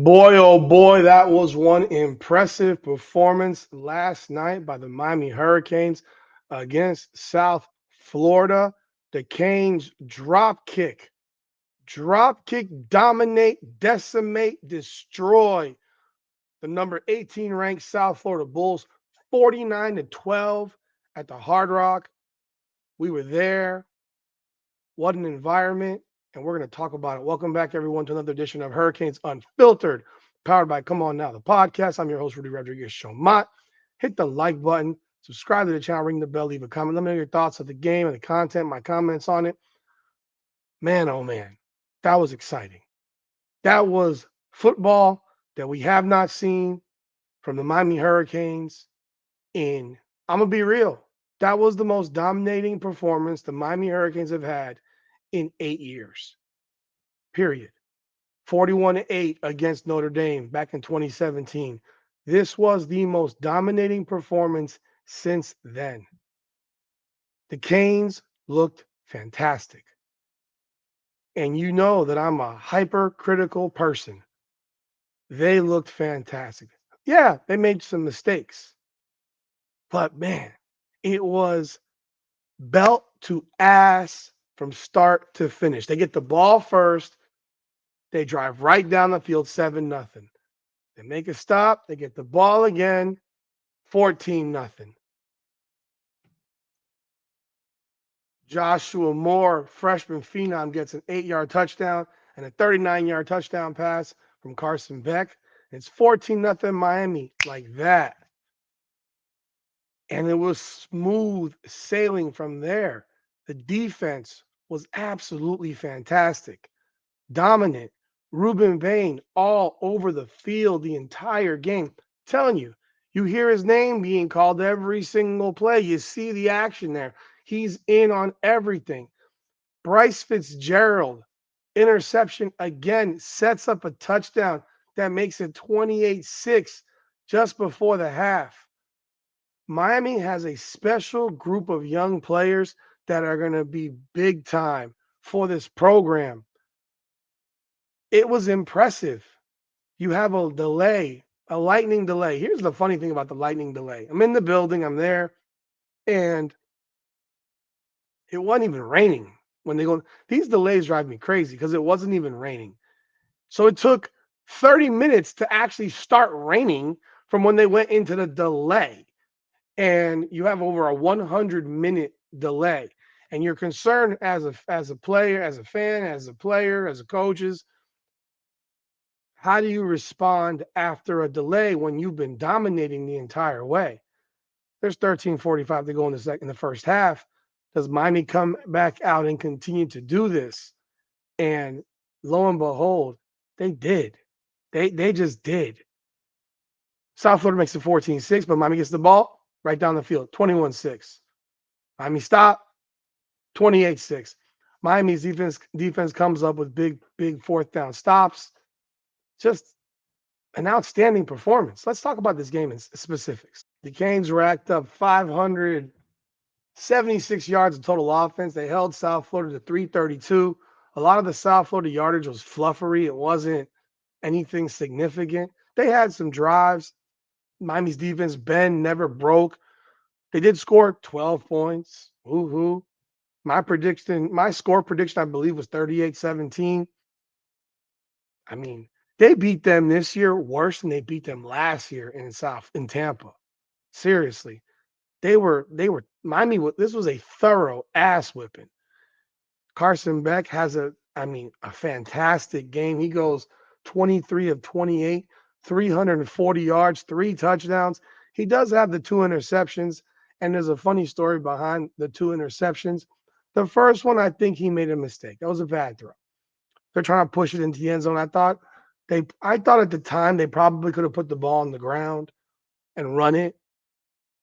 Boy, oh boy, that was one impressive performance last night by the Miami Hurricanes against South Florida. The Canes drop kick, dominate, decimate, destroy the number 18 ranked South Florida Bulls 49-12 at the Hard Rock. We were there. What an environment. And we're going to talk about it. Welcome back, everyone, to another edition of Hurricanes Unfiltered, powered by Come On Now, the podcast. I'm your host, Rudy Rodriguez Showmont. Hit the like button, subscribe to the channel, ring the bell, leave a comment. Let me know your thoughts of the game and the content, my comments on it. Man, oh man, that was exciting. That was football that we have not seen from the Miami Hurricanes in, I'm going to be real, that was the most dominating performance the Miami Hurricanes have had in 8 years. Period. 41-8 against Notre Dame back in 2017. This was the most dominating performance since then. The Canes looked fantastic. And you know that I'm a hypercritical person. They looked fantastic. Yeah, they made some mistakes. But man, it was belt to ass from start to finish. They get the ball first. They drive right down the field, 7-0. They make a stop. They get the ball again, 14-0. Joshua Moore, freshman phenom, gets an 8-yard touchdown and a 39-yard touchdown pass from Carson Beck. It's 14-0 Miami, like that. And it was smooth sailing from there. The defense was absolutely fantastic, dominant. Ruben Bain all over the field the entire game. Telling you, you hear his name being called every single play. You see the action there. He's in on everything. Bryce Fitzgerald, interception again, sets up a touchdown that makes it 28-6 just before the half. Miami has a special group of young players that are going to be big time for this program. It was impressive. You have a delay, a lightning delay. Here's the funny thing about the lightning delay. I'm in the building, I'm there, and it wasn't even raining when they go. These delays drive me crazy because it wasn't even raining. So it took 30 minutes to actually start raining from when they went into the delay. And you have over a 100-minute delay. And you're concerned as a player, as a fan, as a player, as a coaches, how do you respond after a delay when you've been dominating the entire way? There's 13:45 to go in the first half. Does Miami come back out and continue to do this? And lo and behold, they did. They just did. South Florida makes it 14-6, but Miami gets the ball right down the field, 21-6. Miami stop, 28-6. Miami's defense comes up with big fourth down stops. Just an outstanding performance. Let's talk about this game in specifics. The Canes racked up 576 yards of total offense. They held South Florida to 332. A lot of the South Florida yardage was fluffery. It wasn't anything significant. They had some drives. Miami's defense, Ben, never broke. They did score 12 points. Woohoo. My score prediction, I believe, was 38-17. I mean, they beat them this year worse than they beat them last year in Tampa. Seriously. They were Miami. This was a thorough ass whipping. Carson Beck has a fantastic game. He goes 23 of 28, 340 yards, 3 touchdowns. He does have the 2 interceptions, and there's a funny story behind the 2 interceptions. The first one, I think he made a mistake. That was a bad throw. They're trying to push it into the end zone. I thought at the time they probably could have put the ball on the ground and run it.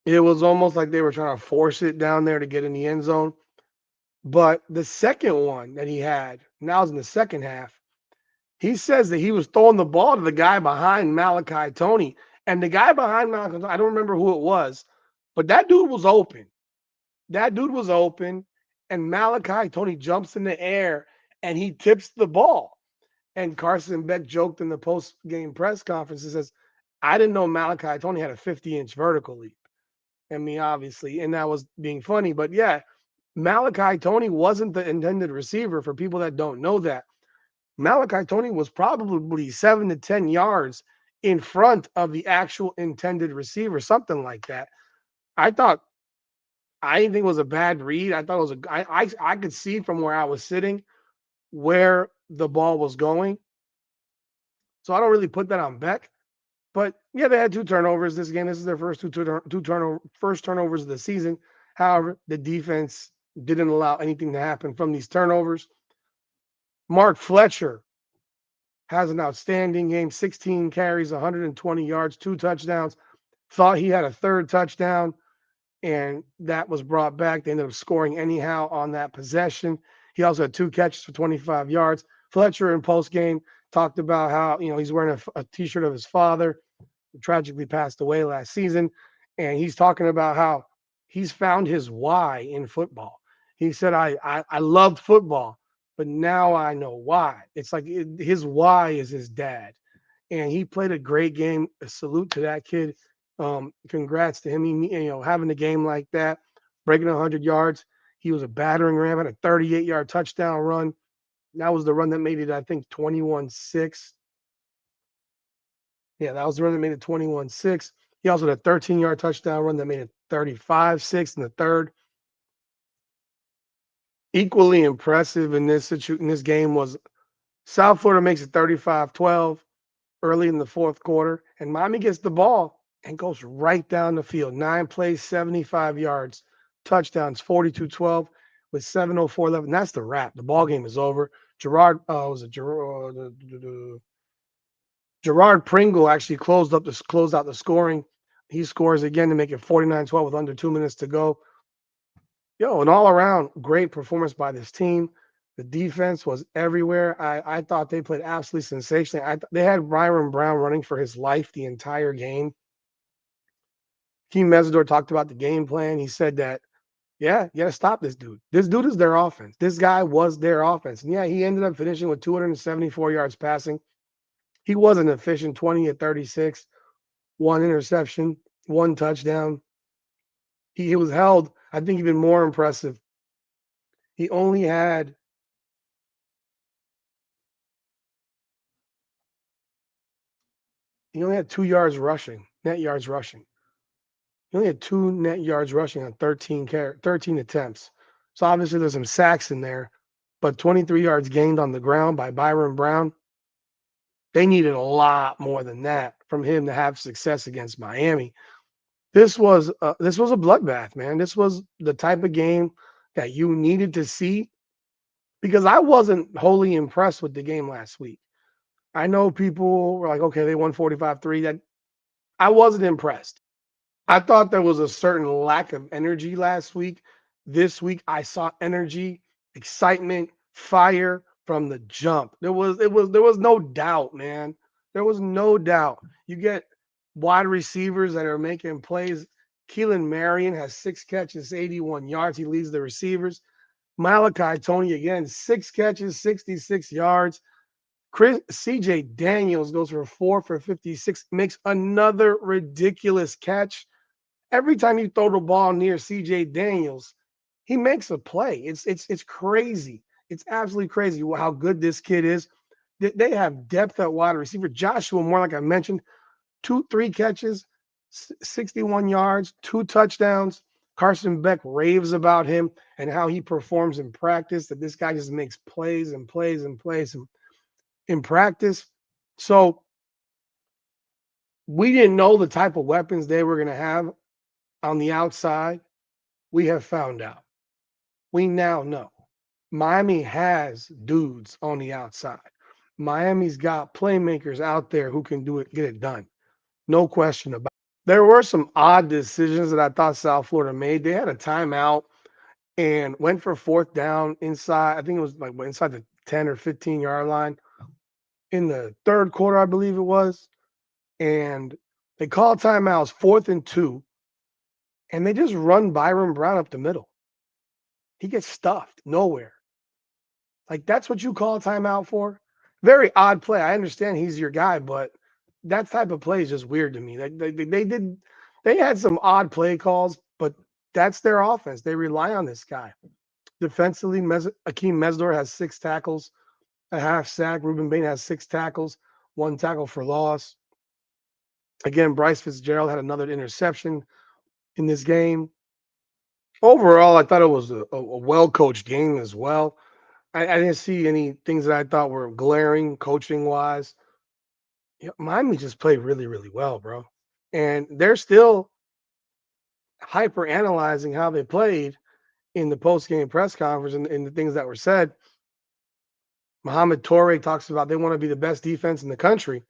It was almost like they were trying to force it down there to get in the end zone. But the second one that he had, now it's in the second half, he says that he was throwing the ball to the guy behind Malachi Tony. And the guy behind Malachi Tony, I don't remember who it was, but that dude was open. That dude was open, and Malachi Tony jumps in the air and he tips the ball. And Carson Beck joked in the post game press conference and says, I didn't know Malachi Tony had a 50-inch vertical leap. I mean, obviously, and that was being funny. But yeah, Malachi Tony wasn't the intended receiver for people that don't know that. Malachi Tony was probably 7 to 10 yards in front of the actual intended receiver, something like that. I thought I didn't think it was a bad read. I thought it was I could see from where I was sitting where the ball was going. So I don't really put that on Beck. But yeah, they had two turnovers this game. This is their first first turnovers of the season. However, the defense didn't allow anything to happen from these turnovers. Mark Fletcher has an outstanding game, 16 carries, 120 yards, 2 touchdowns. Thought he had a third touchdown, and that was brought back. They ended up scoring anyhow on that possession. He also had 2 catches for 25 yards. Fletcher in post game talked about how he's wearing a T-shirt of his father, who tragically passed away last season, and he's talking about how he's found his why in football. He said, "I loved football, but now I know why. It's like his why is his dad." And he played a great game. A salute to that kid. Congrats to him. Having a game like that, breaking 100 yards. He was a battering ram, had a 38-yard touchdown run. That was the run that made it, I think, 21-6. Yeah, that was the run that made it 21-6. He also had a 13-yard touchdown run that made it 35-6 in the third. Equally impressive in this game was South Florida makes it 35-12 early in the fourth quarter, and Miami gets the ball and goes right down the field. 9 plays, 75 yards, touchdowns, 42-12 with 7:04 left. And that's the wrap. The ball game is over. Gerard Pringle actually closed out the scoring. He scores again to make it 49-12 with under 2 minutes to go. An all around great performance by this team. The defense was everywhere. I thought they played absolutely sensationally. They had Byron Brown running for his life the entire game. Keem Mesidor talked about the game plan. He said that, yeah, you got to stop this dude. This dude is their offense. This guy was their offense. And yeah, he ended up finishing with 274 yards passing. He wasn't efficient, 20 at 36, one interception, one touchdown. He was held, I think, even more impressive. He only had He only had 2 yards rushing, net yards rushing. He only had 2 net yards rushing on 13 attempts. So obviously there's some sacks in there, but 23 yards gained on the ground by Byron Brown. They needed a lot more than that from him to have success against Miami. This was a bloodbath, man. This was the type of game that you needed to see because I wasn't wholly impressed with the game last week. I know people were like, okay, they won 45-3. That I wasn't impressed. I thought there was a certain lack of energy last week. This week I saw energy, excitement, fire from the jump. There was no doubt, man. There was no doubt. You get wide receivers that are making plays. Keelan Marion has 6 catches, 81 yards. He leads the receivers. Malachi Tony again, 6 catches, 66 yards. CJ Daniels goes for 4 for 56, makes another ridiculous catch. Every time you throw the ball near CJ Daniels, he makes a play. It's crazy. It's absolutely crazy how good this kid is. They have depth at wide receiver. Joshua Moore, like I mentioned, 3 catches, 61 yards, 2 touchdowns. Carson Beck raves about him and how he performs in practice, that this guy just makes plays and plays and plays in practice. So we didn't know the type of weapons they were going to have on the outside. We have found out. We now know. Miami has dudes on the outside. Miami's got playmakers out there who can get it done. No question about it. There were some odd decisions that I thought South Florida made. They had a timeout and went for fourth down inside. I think it was like inside the 10 or 15-yard line in the third quarter, I believe it was. And they called timeouts 4th and 2, and they just run Byron Brown up the middle. He gets stuffed nowhere. Like, that's what you call a timeout for? Very odd play. I understand he's your guy, but that type of play is just weird to me. They had some odd play calls, but that's their offense. They rely on this guy. Defensively, Akeem Mesdor has 6 tackles, a half sack. Ruben Bain has 6 tackles, 1 tackle for loss. Again, Bryce Fitzgerald had another interception in this game. Overall, I thought it was a well coached game as well. I didn't see any things that I thought were glaring coaching wise. Miami just played really, really well, bro. And they're still hyper analyzing how they played in the post game press conference and the things that were said. Mohamed Toure talks about they want to be the best defense in the country.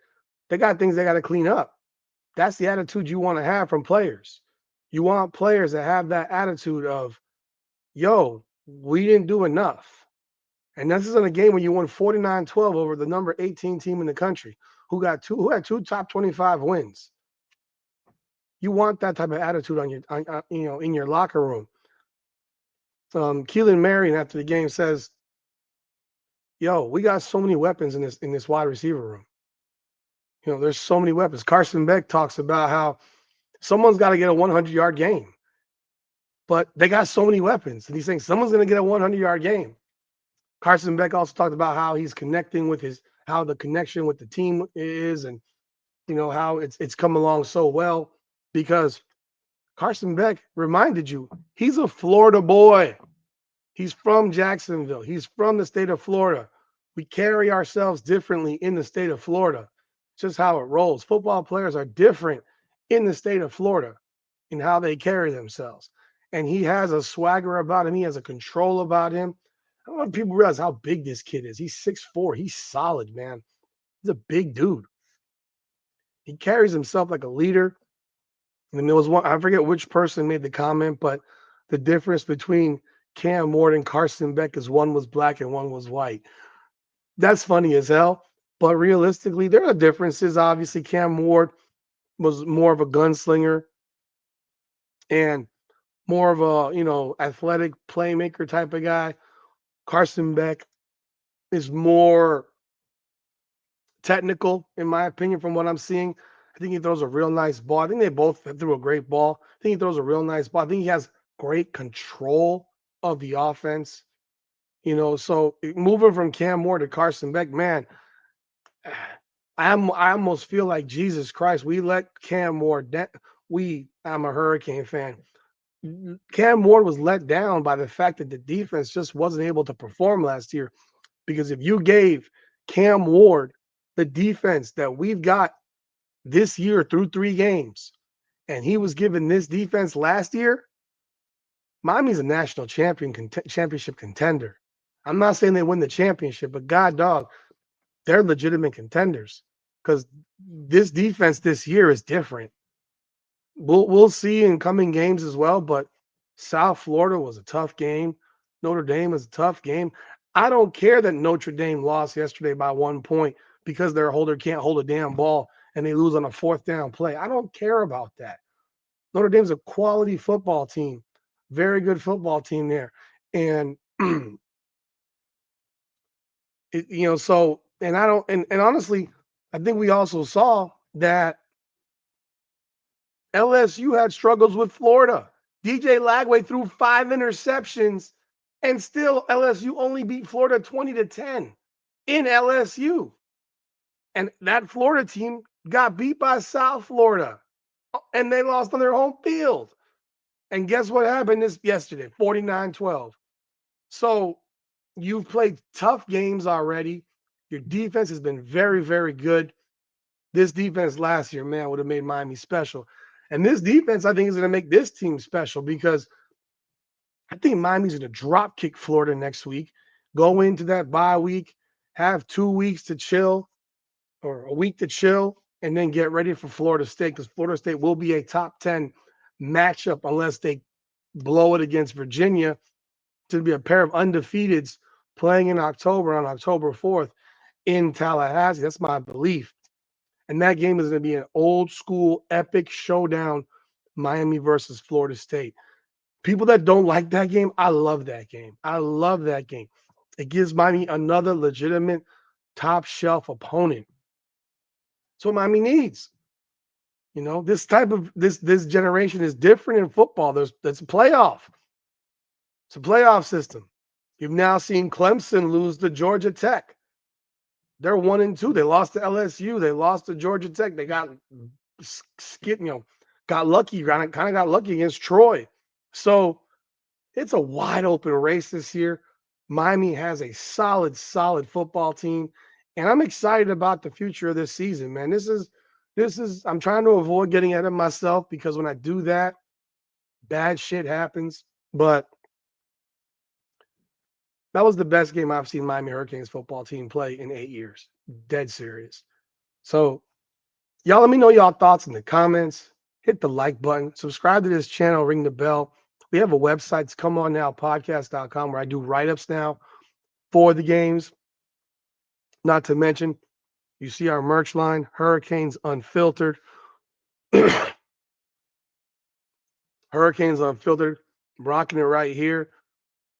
They got things they got to clean up. That's the attitude you want to have from players. You want players that have that attitude of, yo, we didn't do enough. And this is in a game when you won 49-12 over the number 18 team in the country who had 2 top 25 wins. You want that type of attitude in your locker room. Keelan Marion after the game says, "Yo, we got so many weapons in this wide receiver room. There's so many weapons." Carson Beck talks about how someone's got to get a 100-yard game, but they got so many weapons, and he's saying someone's going to get a 100-yard game. Carson Beck also talked about how he's connecting with how the connection with the team is, and how it's come along so well because Carson Beck reminded you he's a Florida boy. He's from Jacksonville. He's from the state of Florida. We carry ourselves differently in the state of Florida. It's just how it rolls. Football players are different in the state of Florida in how they carry themselves. And he has a swagger about him. He has a control about him. I don't know if people realize how big this kid is. He's 6'4". He's solid, man. He's a big dude. He carries himself like a leader. And there was one, I forget which person made the comment, but the difference between Cam Ward and Carson Beck is one was black and one was white. That's funny as hell. But realistically, there are differences. Obviously, Cam Ward was more of a gunslinger and more of a, athletic playmaker type of guy. Carson Beck is more technical, in my opinion, from what I'm seeing. I think he throws a real nice ball. I think they both threw a great ball. I think he throws a real nice ball. I think he has great control of the offense. So moving from Cam Ward to Carson Beck, man, I almost feel like Jesus Christ. We let Cam Ward I'm a Hurricane fan. Cam Ward was let down by the fact that the defense just wasn't able to perform last year. Because if you gave Cam Ward the defense that we've got this year through 3 games, and he was given this defense last year, Miami's a national championship contender. I'm not saying they win the championship, but God dog, they're legitimate contenders because this defense this year is different. We'll see in coming games as well, but South Florida was a tough game. Notre Dame was a tough game. I don't care that Notre Dame lost yesterday by 1 point because their holder can't hold a damn ball and they lose on a 4th down play. I don't care about that. Notre Dame's a quality football team, very good football team there. And so, and I don't, and honestly, I think we also saw that LSU had struggles with Florida. DJ Lagway threw 5 interceptions, and still LSU only beat Florida 20-10 in LSU. And that Florida team got beat by South Florida, and they lost on their home field. And guess what happened yesterday? 49-12. So you've played tough games already. Your defense has been very, very good. This defense last year, man, would have made Miami special. And this defense, I think, is going to make this team special because I think Miami's going to drop kick Florida next week, go into that bye week, have 2 weeks to chill or a week to chill, and then get ready for Florida State because Florida State will be a top 10 matchup unless they blow it against Virginia to be a pair of undefeateds playing in October on October 4th in Tallahassee. That's my belief. And that game is going to be an old school epic showdown, Miami versus Florida State. People that don't like that game, I love that game. I love that game. It gives Miami another legitimate top shelf opponent. That's what Miami needs. This type of this generation is different in football. That's a playoff. It's a playoff system. You've now seen Clemson lose to Georgia Tech. They're 1-2. They lost to LSU. They lost to Georgia Tech. They got skid, got lucky. Kind of got lucky against Troy. So it's a wide open race this year. Miami has a solid football team, and I'm excited about the future of this season, man. This is. I'm trying to avoid getting ahead of myself because when I do that, bad shit happens. But that was the best game I've seen Miami Hurricanes football team play in 8 years. Dead serious. So y'all let me know y'all thoughts in the comments. Hit the like button. Subscribe to this channel. Ring the bell. We have a website. It's comeonNowPodcast.com where I do write-ups now for the games. Not to mention, you see our merch line, Hurricanes Unfiltered. Hurricanes Unfiltered. I'm rocking it right here.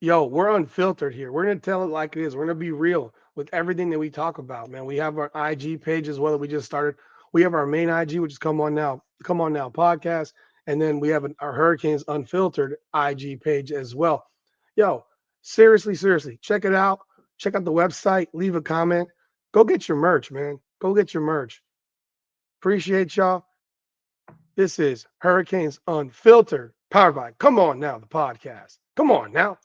Yo, we're unfiltered here. We're going to tell it like it is. We're going to be real with everything that we talk about, man. We have our IG page as well that we just started. We have our main IG, which is Come On Now podcast. And then we have our Hurricanes Unfiltered IG page as well. Yo, seriously, check it out. Check out the website. Leave a comment. Go get your merch, man. Go get your merch. Appreciate y'all. This is Hurricanes Unfiltered, powered by Come On Now, the podcast. Come on now.